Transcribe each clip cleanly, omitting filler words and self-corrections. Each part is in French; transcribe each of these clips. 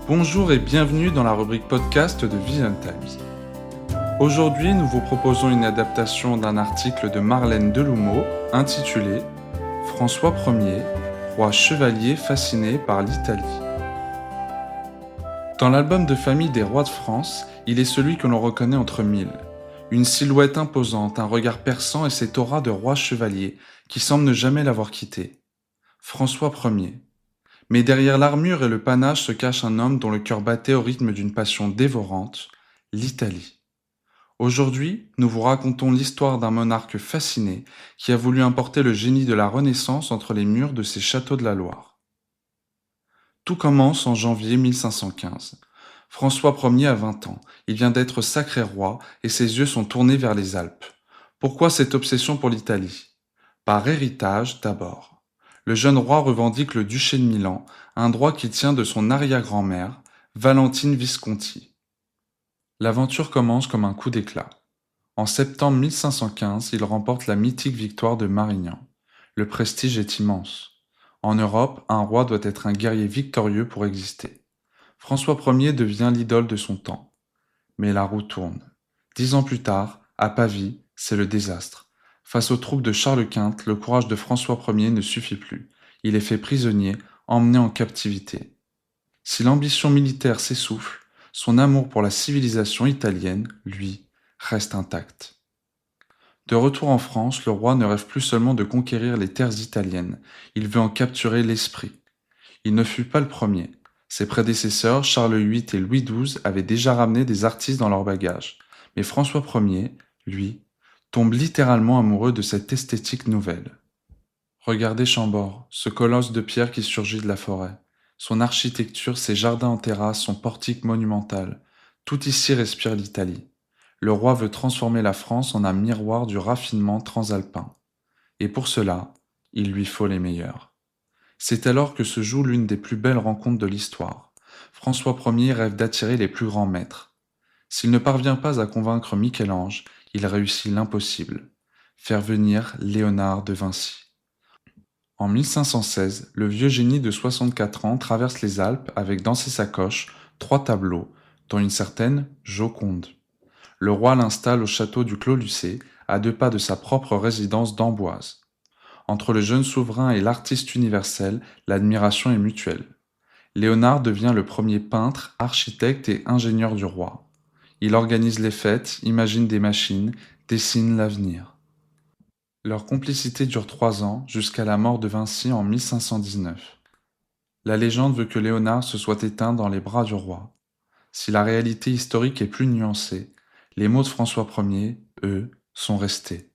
Bonjour et bienvenue dans la rubrique podcast de Vision Times. Aujourd'hui, nous vous proposons une adaptation d'un article de Marlène Deloumeau intitulé « François Ier, roi chevalier fasciné par l'Italie ». Dans l'album de famille des rois de France, il est celui que l'on reconnaît entre mille. Une silhouette imposante, un regard perçant et cette aura de roi chevalier qui semble ne jamais l'avoir quitté. François Ier. Mais derrière l'armure et le panache se cache un homme dont le cœur battait au rythme d'une passion dévorante, l'Italie. Aujourd'hui, nous vous racontons l'histoire d'un monarque fasciné qui a voulu importer le génie de la Renaissance entre les murs de ses châteaux de la Loire. Tout commence en janvier 1515. François Ier a 20 ans, il vient d'être sacré roi et ses yeux sont tournés vers les Alpes. Pourquoi cette obsession pour l'Italie ? Par héritage d'abord. Le jeune roi revendique le duché de Milan, un droit qui tient de son arrière-grand-mère, Valentine Visconti. L'aventure commence comme un coup d'éclat. En septembre 1515, il remporte la mythique victoire de Marignan. Le prestige est immense. En Europe, un roi doit être un guerrier victorieux pour exister. François Ier devient l'idole de son temps. Mais la roue tourne. 10 ans plus tard, à Pavie, c'est le désastre. Face aux troupes de Charles Quint, le courage de François Ier ne suffit plus. Il est fait prisonnier, emmené en captivité. Si l'ambition militaire s'essouffle, son amour pour la civilisation italienne, lui, reste intact. De retour en France, le roi ne rêve plus seulement de conquérir les terres italiennes, il veut en capturer l'esprit. Il ne fut pas le premier. Ses prédécesseurs, Charles VIII et Louis XII, avaient déjà ramené des artistes dans leur bagage. Mais François Ier, lui, tombe littéralement amoureux de cette esthétique nouvelle. Regardez Chambord, ce colosse de pierre qui surgit de la forêt. Son architecture, ses jardins en terrasse, son portique monumental. Tout ici respire l'Italie. Le roi veut transformer la France en un miroir du raffinement transalpin. Et pour cela, il lui faut les meilleurs. C'est alors que se joue l'une des plus belles rencontres de l'histoire. François Ier rêve d'attirer les plus grands maîtres. S'il ne parvient pas à convaincre Michel-Ange, il réussit l'impossible, faire venir Léonard de Vinci. En 1516, le vieux génie de 64 ans traverse les Alpes avec dans ses sacoches 3 tableaux, dont une certaine Joconde. Le roi l'installe au château du Clos-Lucé, à 2 pas de sa propre résidence d'Amboise. Entre le jeune souverain et l'artiste universel, l'admiration est mutuelle. Léonard devient le premier peintre, architecte et ingénieur du roi. Il organise les fêtes, imagine des machines, dessine l'avenir. Leur complicité dure 3 ans, jusqu'à la mort de Vinci en 1519. La légende veut que Léonard se soit éteint dans les bras du roi. Si la réalité historique est plus nuancée, les mots de François Ier, eux, sont restés.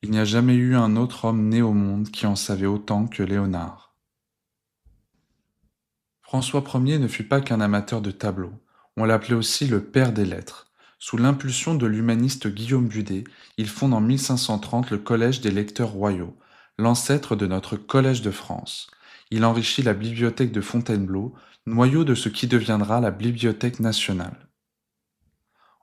Il n'y a jamais eu un autre homme né au monde qui en savait autant que Léonard. François Ier ne fut pas qu'un amateur de tableaux. On l'appelait aussi le père des lettres. Sous l'impulsion de l'humaniste Guillaume Budet, il fonde en 1530 le Collège des lecteurs royaux, l'ancêtre de notre Collège de France. Il enrichit la bibliothèque de Fontainebleau, noyau de ce qui deviendra la Bibliothèque nationale.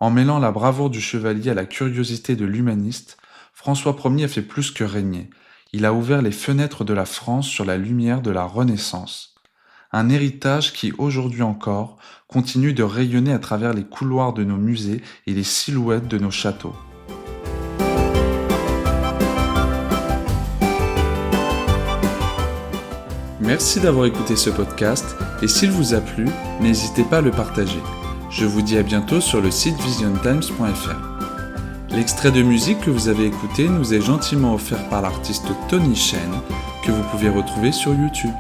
En mêlant la bravoure du chevalier à la curiosité de l'humaniste, François Ier a fait plus que régner. Il a ouvert les fenêtres de la France sur la lumière de la Renaissance. Un héritage qui, aujourd'hui encore, continue de rayonner à travers les couloirs de nos musées et les silhouettes de nos châteaux. Merci d'avoir écouté ce podcast et s'il vous a plu, n'hésitez pas à le partager. Je vous dis à bientôt sur le site visiontimes.fr. L'extrait de musique que vous avez écouté nous est gentiment offert par l'artiste Tony Chen, que vous pouvez retrouver sur YouTube.